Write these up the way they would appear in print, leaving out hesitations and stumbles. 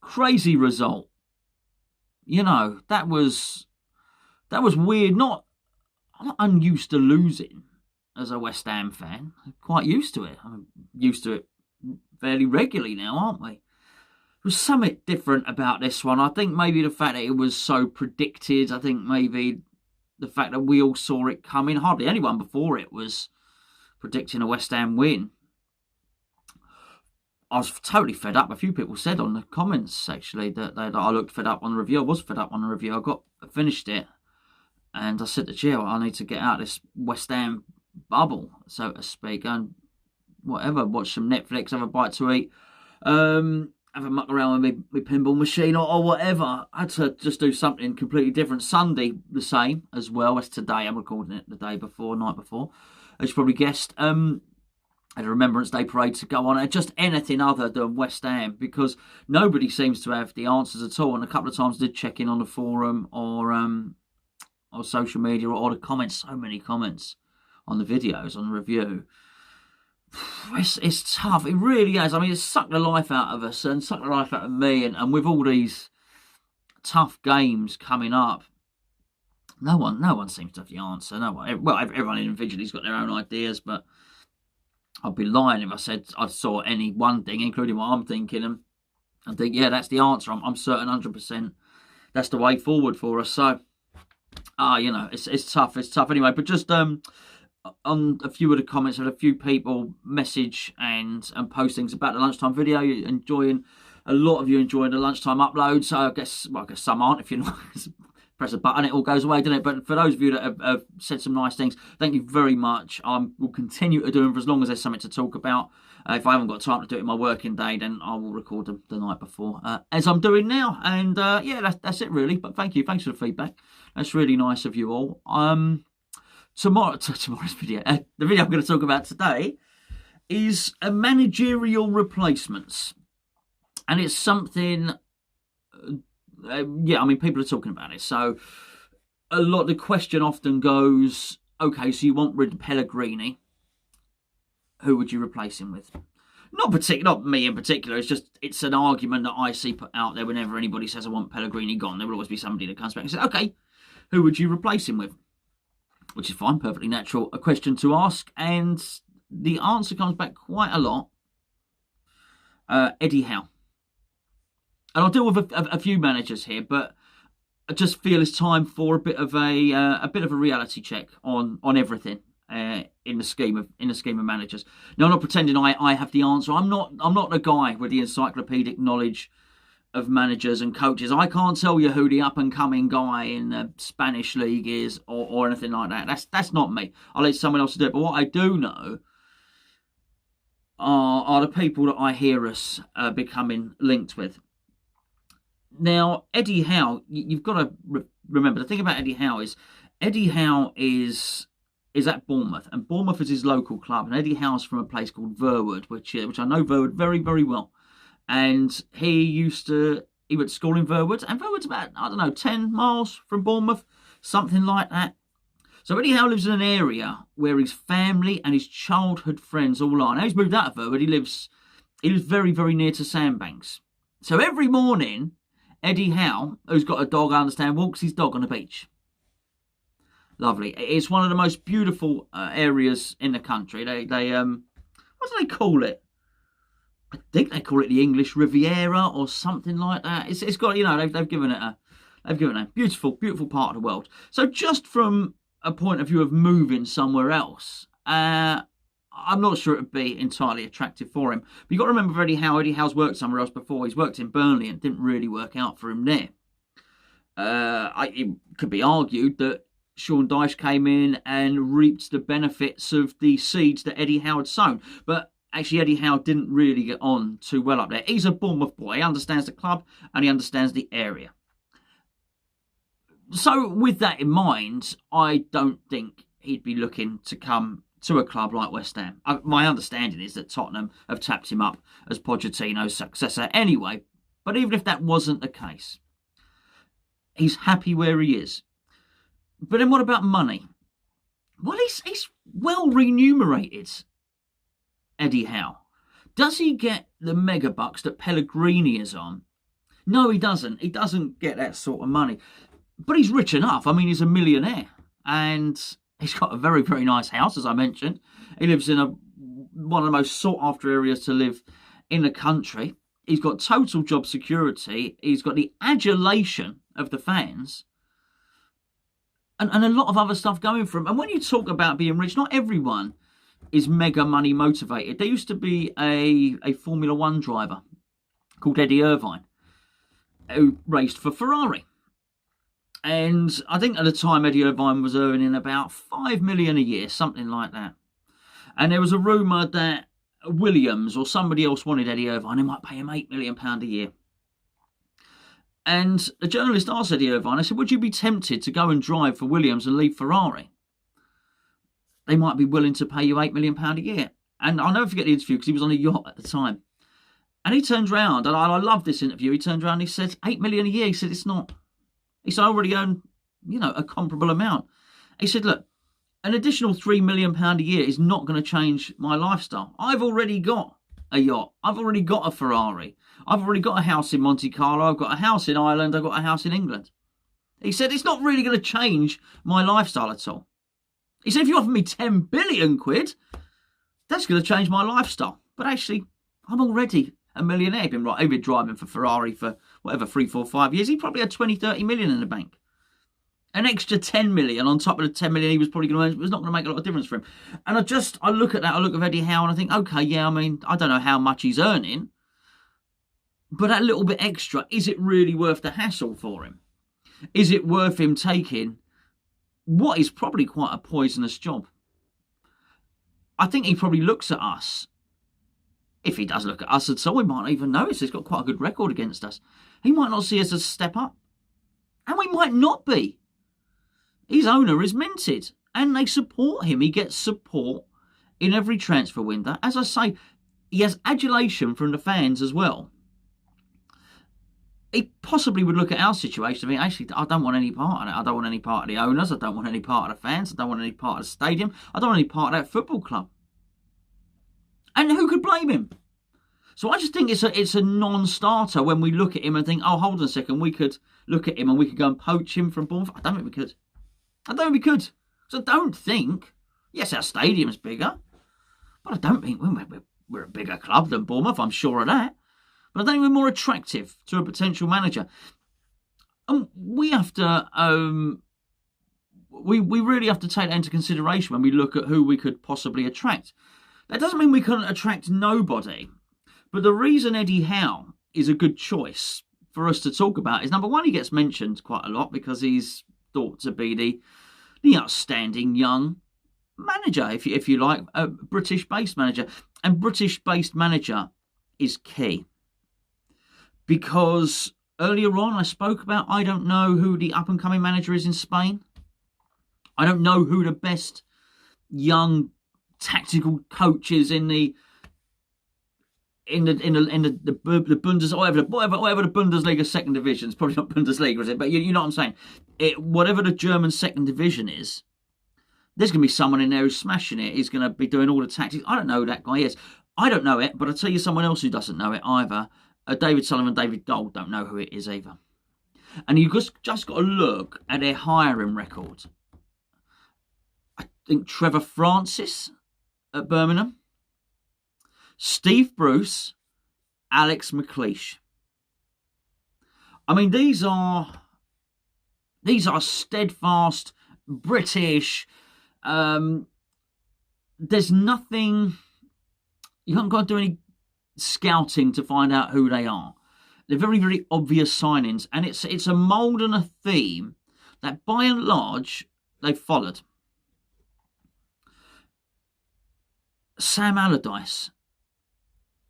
crazy result. You know, that was weird. I'm not unused to losing as a West Ham fan. I'm quite used to it. I'm used to it fairly regularly now, aren't we? There was something different about this one. I think maybe the fact that it was so predicted. I think maybe the fact that we all saw it coming. Hardly anyone before it was predicting a West Ham win. I was totally fed up. A few people said on the comments, actually, that I looked fed up on the review. I was fed up on the review. I finished it, and I said to Jill, I need to get out of this West Ham bubble, so to speak, and whatever, watch some Netflix, have a bite to eat, have a muck around with my pinball machine or whatever. I had to just do something completely different. Sunday, the same as well as today. I'm recording it the night before, as you probably guessed. Had a Remembrance Day parade to go on, and just anything other than West Ham, because nobody seems to have the answers at all. And a couple of times I did check in on the forum or social media or the comments. So many comments on the videos, on the review. It's tough. It really is. I mean, it's sucked the life out of us and sucked the life out of me. And with all these tough games coming up, no one seems to have the answer. No one. Well, everyone individually's got their own ideas, but I'd be lying if I said I saw any one thing, including what I'm thinking, and I think, yeah, that's the answer. I'm certain 100% that's the way forward for us. So, it's tough. It's tough anyway. But just on a few of the comments, I had a few people message and post things about the lunchtime video. A lot of you enjoying the lunchtime upload. So I guess some aren't. If you're not, press a button, it all goes away, doesn't it? But for those of you that have said some nice things, thank you very much. We'll continue to do them for as long as there's something to talk about. If I haven't got time to do it in my working day, then I will record them the night before, as I'm doing now. And that's it really. But thank you. Thanks for the feedback. That's really nice of you all. Tomorrow's video, the video I'm going to talk about today is a managerial replacements. And it's something... people are talking about it. So the question often goes, okay, so you want rid of Pellegrini. Who would you replace him with? Not me in particular. It's an argument that I see put out there whenever anybody says I want Pellegrini gone. There will always be somebody that comes back and says, okay, who would you replace him with? Which is fine, perfectly natural, a question to ask. And the answer comes back quite a lot. Eddie Howe. And I'll deal with a few managers here, but I just feel it's time for a bit of a reality check on everything in the scheme of managers. Now, I'm not pretending I have the answer. I'm not the guy with the encyclopedic knowledge of managers and coaches. I can't tell you who the up and coming guy in the Spanish league is or anything like that. That's not me. I'll let someone else do it. But what I do know are the people that I hear us becoming linked with. Now, Eddie Howe, you've got to remember, the thing about Eddie Howe is at Bournemouth, and Bournemouth is his local club, and Eddie Howe's from a place called Verwood, which I know Verwood very, very well. And he went to school in Verwood, and Verwood's about, 10 miles from Bournemouth, something like that. So Eddie Howe lives in an area where his family and his childhood friends all are. Now, he's moved out of Verwood. He lives very, very near to Sandbanks. So every morning, Eddie Howe, who's got a dog, I understand, walks his dog on the beach. Lovely. It's one of the most beautiful areas in the country. They what do they call it? I think they call it the English Riviera or something like that. It's got, they've given it a beautiful, beautiful part of the world. So just from a point of view of moving somewhere else, I'm not sure it would be entirely attractive for him. But you've got to remember Eddie Howe's worked somewhere else before. He's worked in Burnley and it didn't really work out for him there. It could be argued that Sean Dyche came in and reaped the benefits of the seeds that Eddie Howe had sown. But actually, Eddie Howe didn't really get on too well up there. He's a Bournemouth boy. He understands the club and he understands the area. So with that in mind, I don't think he'd be looking to come to a club like West Ham. My understanding is that Tottenham have tapped him up as Pochettino's successor anyway. But even if that wasn't the case, he's happy where he is. But then what about money? Well, he's well remunerated, Eddie Howe. Does he get the mega bucks that Pellegrini is on? No, he doesn't. He doesn't get that sort of money. But he's rich enough. I mean, he's a millionaire. And he's got a very, very nice house, as I mentioned. He lives in one of the most sought-after areas to live in the country. He's got total job security. He's got the adulation of the fans. And a lot of other stuff going for him. And when you talk about being rich, not everyone is mega money motivated. There used to be a Formula One driver called Eddie Irvine who raced for Ferrari. And I think at the time Eddie Irvine was earning about $5 million a year, something like that. And there was a rumour that Williams or somebody else wanted Eddie Irvine. They might pay him £8 million a year. And a journalist asked Eddie Irvine, I said, would you be tempted to go and drive for Williams and leave Ferrari? They might be willing to pay you £8 million a year. And I'll never forget the interview because he was on a yacht at the time. And he turned around, and I love this interview, he turned around and he said, £8 million a year. He said, it's not. He said, I already earn, a comparable amount. He said, look, an additional £3 million a year is not going to change my lifestyle. I've already got a yacht. I've already got a Ferrari. I've already got a house in Monte Carlo. I've got a house in Ireland. I've got a house in England. He said, it's not really going to change my lifestyle at all. He said, if you offer me 10 billion quid, that's going to change my lifestyle. But actually, I'm already a millionaire. He'd been driving for Ferrari for whatever, 3, 4, 5 years. He probably had 20, 30 million in the bank. An extra 10 million on top of the 10 million he was probably going to earn was not going to make a lot of difference for him. And I look at that, I look at Eddie Howe and I think, okay, yeah, I mean, I don't know how much he's earning, but that little bit extra, is it really worth the hassle for him? Is it worth him taking what is probably quite a poisonous job? I think he probably looks at us. If he does look at us at all, he might not even notice he's got quite a good record against us. He might not see us as a step up. And we might not be. His owner is minted and they support him. He gets support in every transfer window. As I say, he has adulation from the fans as well. He possibly would look at our situation and think, actually, I don't want any part of it. I don't want any part of the owners. I don't want any part of the fans. I don't want any part of the stadium. I don't want any part of that football club. And who could blame him? So I just think it's a non-starter when we look at him and think, oh, hold on a second, we could look at him and we could go and poach him from Bournemouth. I don't think we could. So I don't think, yes, our stadium's bigger, but I don't think we're a bigger club than Bournemouth, I'm sure of that. But I don't think we're more attractive to a potential manager. And we have to, we really have to take that into consideration when we look at who we could possibly attract. That doesn't mean we couldn't attract nobody. But the reason Eddie Howe is a good choice for us to talk about is, number one, he gets mentioned quite a lot because he's thought to be the outstanding young manager, if you like, a British-based manager. And British-based manager is key. Because earlier on I spoke about, I don't know who the up-and-coming manager is in Spain. I don't know who the best young tactical coaches in the Bundesliga, whatever the Bundesliga second division, it's probably not Bundesliga, is it? But you know what I'm saying. Whatever the German second division is, there's going to be someone in there who's smashing it. He's going to be doing all the tactics. I don't know who that guy is. I don't know it, but I'll tell you someone else who doesn't know it either. David Sullivan, David Gold don't know who it is either. And you've just got to look at their hiring record. I think Trevor Francis at Birmingham, Steve Bruce, Alex McLeish. I mean, these are steadfast British. There's nothing. You haven't got to do any scouting to find out who they are. They're very, very obvious signings, and it's a mould and a theme that, by and large, they've followed. Sam Allardyce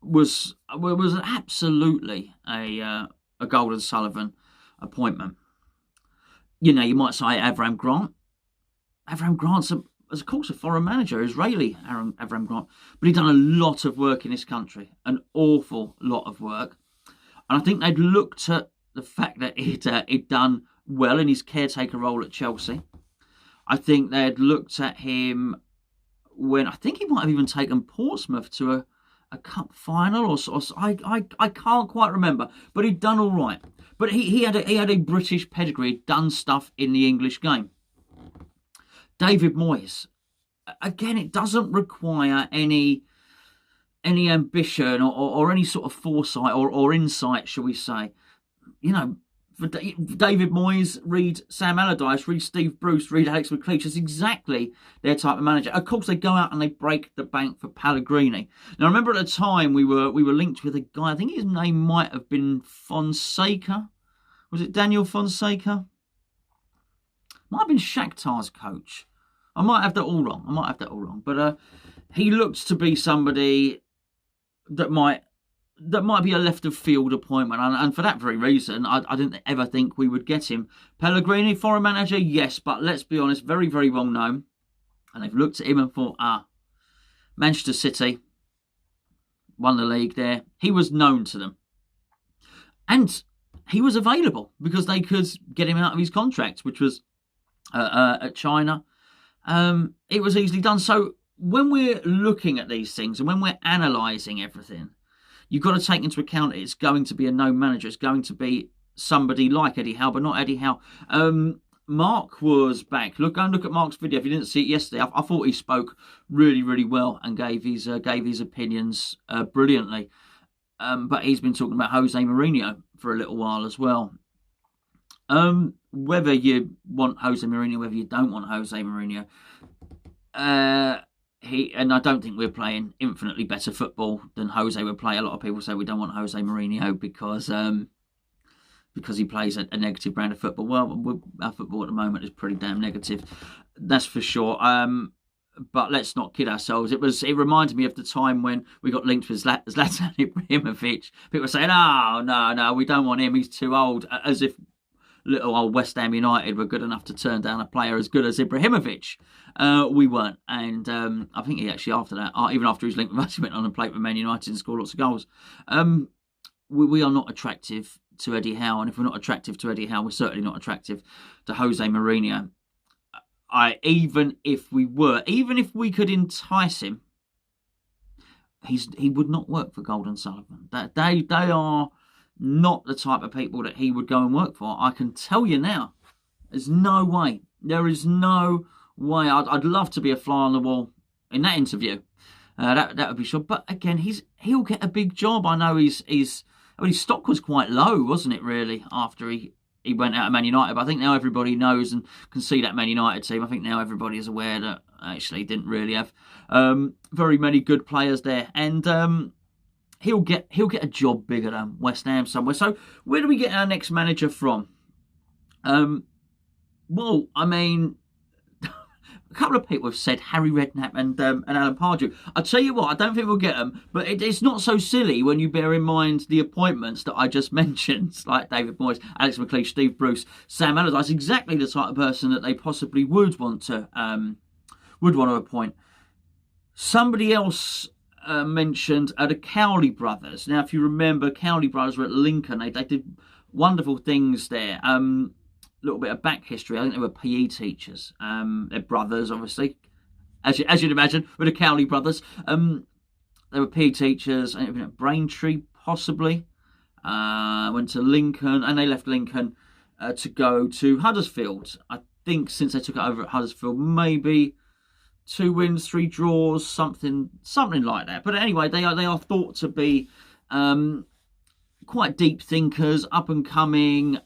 was absolutely a Golden Sullivan appointment. You know, you might say Avram Grant. Avram Grant's of course a foreign manager, Israeli Avram Grant, but he'd done a lot of work in this country, an awful lot of work. And I think they'd looked at the fact that he'd done well in his caretaker role at Chelsea. I think they'd looked at him when I think he might have even taken Portsmouth to a cup final, or I can't quite remember, but he'd done all right. But he had a British pedigree, he'd done stuff in the English game. David Moyes, again, it doesn't require any ambition or any sort of foresight or insight, shall we say. You know, for David Moyes, read Sam Allardyce, read Steve Bruce, read Alex McLeish. It's exactly their type of manager. Of course, they go out and they break the bank for Pellegrini. Now, I remember at the time we were linked with a guy. I think his name might have been Fonseca. Was it Daniel Fonseca? Might have been Shakhtar's coach. I might have that all wrong. But he looked to be somebody that might be a left of field appointment, and for that very reason, I didn't ever think we would get him. Pellegrini, foreign manager, yes, but let's be honest, very, very well known. And they've looked at him and thought, Manchester City won the league there. He was known to them. And he was available because they could get him out of his contract, which was at China. It was easily done. So when we're looking at these things and when we're analysing everything, you've got to take into account it's going to be a known manager. It's going to be somebody like Eddie Howe, but not Eddie Howe. Mark was back. Go and look at Mark's video if you didn't see it yesterday. I thought he spoke really, really well and gave his opinions brilliantly. But he's been talking about Jose Mourinho for a little while as well. Whether you want Jose Mourinho, whether you don't want Jose Mourinho, and I don't think we're playing infinitely better football than Jose would play. A lot of people say we don't want Jose Mourinho because he plays a negative brand of football. Well, our football at the moment is pretty damn negative, that's for sure. But let's not kid ourselves. It reminded me of the time when we got linked with Zlatan Ibrahimovic. People were saying, no, we don't want him. He's too old. As if little old West Ham United were good enough to turn down a player as good as Ibrahimovic. We weren't. And I think he actually, after that, even after his link with us, he went on and played for Man United and scored lots of goals. We are not attractive to Eddie Howe. And if we're not attractive to Eddie Howe, we're certainly not attractive to Jose Mourinho. Even if we could entice him, he would not work for Golden Sullivan. They are not the type of people that he would go and work for. I can tell you now. There's no way. There is no way. I'd love to be a fly on the wall in that interview. That would be sure. But again, he'll get a big job. I know his stock was quite low, wasn't it, really, after he went out of Man United. But I think now everybody knows and can see that Man United team. I think now everybody is aware that actually didn't really have very many good players there. And he'll get a job bigger than West Ham somewhere. So where do we get our next manager from? Well, I mean, a couple of people have said Harry Redknapp and Alan Pardew. I'll tell you what, I don't think we'll get them, but it's not so silly when you bear in mind the appointments that I just mentioned, like David Moyes, Alex McLeish, Steve Bruce, Sam Allardyce. Exactly the type of person that they possibly would want to appoint. Somebody else mentioned the Cowley brothers. Now, if you remember, Cowley brothers were at Lincoln. They did wonderful things there. Little bit of back history. I think they were PE teachers. They're brothers, obviously, as you'd imagine, with the Cowley brothers. They were PE teachers. I think at Braintree, possibly. Went to Lincoln, and they left Lincoln to go to Huddersfield. I think since they took it over at Huddersfield, maybe 2 wins, 3 draws, something like that. But anyway, they are thought to be quite deep thinkers, up and coming,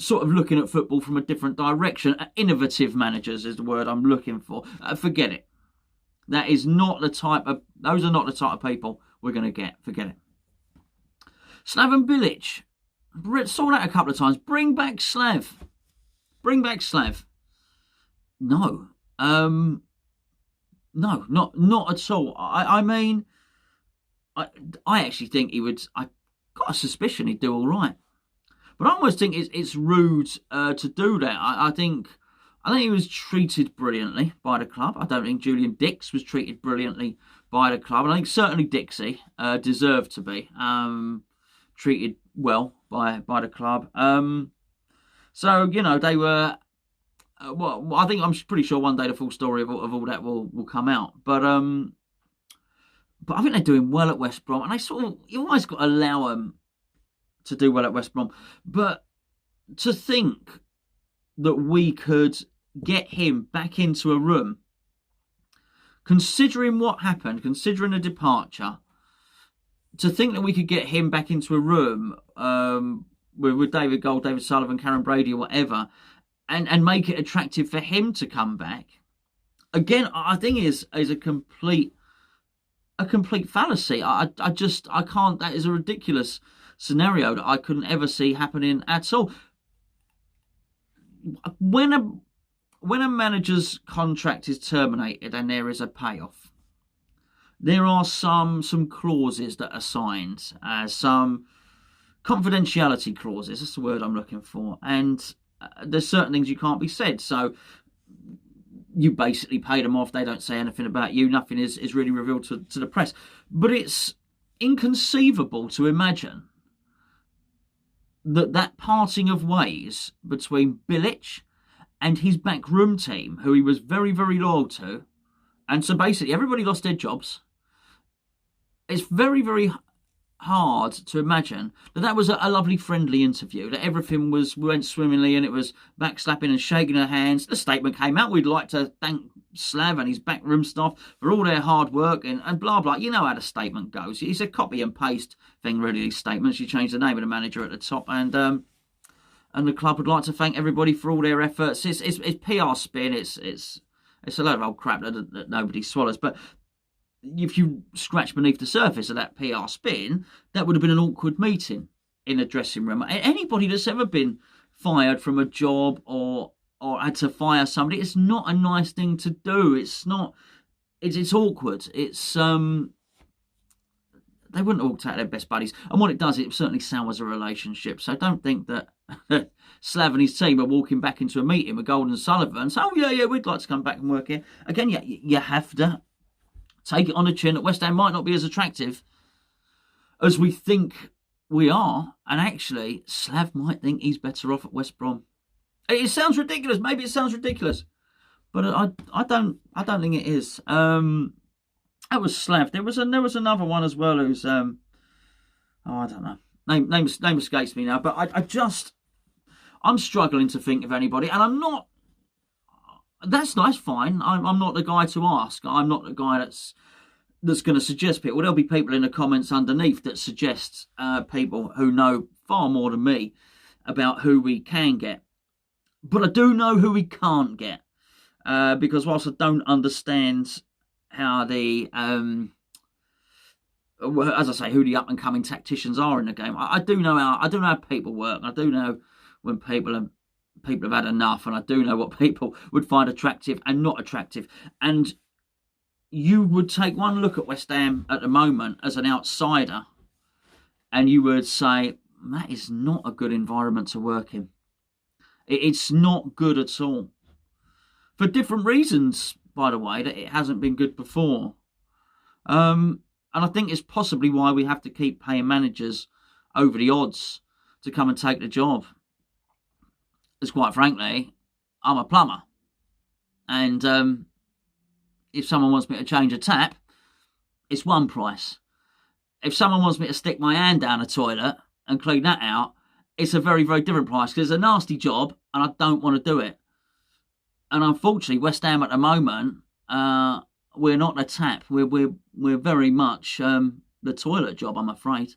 sort of looking at football from a different direction. Innovative managers is the word I'm looking for. Forget it. Those are not the type of people we're going to get. Forget it. Slaven Bilic. Saw that a couple of times. Bring back Slav. No. No, not at all. I mean, I actually think he would. I got a suspicion he'd do all right. But I almost think it's rude to do that. I think he was treated brilliantly by the club. I don't think Julian Dix was treated brilliantly by the club. And I think certainly Dixie deserved to be treated well by the club. So, they were... well, I'm pretty sure one day the full story of all that will come out. But I think they're doing well at West Brom. And you always got to allow them to do well at West Brom. But to think that we could get him back into a room, considering what happened, considering the departure, to think that we could get him back into a room with David Gold, David Sullivan, Karen Brady, or whatever, and make it attractive for him to come back, again, I think is a complete fallacy. I can't. That is a ridiculous scenario that I couldn't ever see happening at all. When a manager's contract is terminated and there is a payoff, there are some clauses that are signed, some confidentiality clauses. That's the word I'm looking for. And there's certain things you can't be said. So you basically pay them off. They don't say anything about you. Nothing is really revealed to the press. But it's inconceivable to imagine that parting of ways between Bilic and his backroom team, who he was very, very loyal to, and so basically everybody lost their jobs. It's very, very hard to imagine that was a lovely, friendly interview, that everything went swimmingly and it was backslapping and shaking her hands. The statement came out, we'd like to thank Slav and his backroom staff for all their hard work and blah, blah. You know how the statement goes. It's a copy and paste thing, really, these statements. You change the name of the manager at the top and the club would like to thank everybody for all their efforts. It's PR spin. It's a load of old crap that nobody swallows. But if you scratch beneath the surface of that PR spin, that would have been an awkward meeting in a dressing room. Anybody that's ever been fired from a job or had to fire somebody, it's not a nice thing to do. It's not. It's awkward. It's they wouldn't have walked out their best buddies. And what it does, it certainly sours a relationship. So don't think that Slav and his team are walking back into a meeting with Gold and Sullivan and say, oh, yeah, we'd like to come back and work here. Again, you have to take it on the chin that West Ham might not be as attractive as we think we are. And actually, Slav might think he's better off at West Brom. It sounds ridiculous. Maybe it sounds ridiculous. But I don't think it is. That was Slav. There was another one as well who's I don't know. Name escapes me now. But I'm struggling to think of anybody, and I'm not. That's nice, fine. I'm not the guy to ask. I'm not the guy that's going to suggest people. There'll be people in the comments underneath that suggest people who know far more than me about who we can get. But I do know who we can't get. Because whilst I don't understand how the, as I say, who the up and coming tacticians are in the game, I do know how people work. I do know when people have had enough, and I do know what people would find attractive and not attractive. And you would take one look at West Ham at the moment as an outsider, and you would say, that is not a good environment to work in. It's not good at all. For different reasons, by the way, that it hasn't been good before. And I think it's possibly why we have to keep paying managers over the odds to come and take the job. Because quite frankly, I'm a plumber. And if someone wants me to change a tap, it's one price. If someone wants me to stick my hand down a toilet and clean that out, it's a very, very different price because it's a nasty job and I don't want to do it. And unfortunately, West Ham at the moment, we're not the tap. We're very much the toilet job, I'm afraid.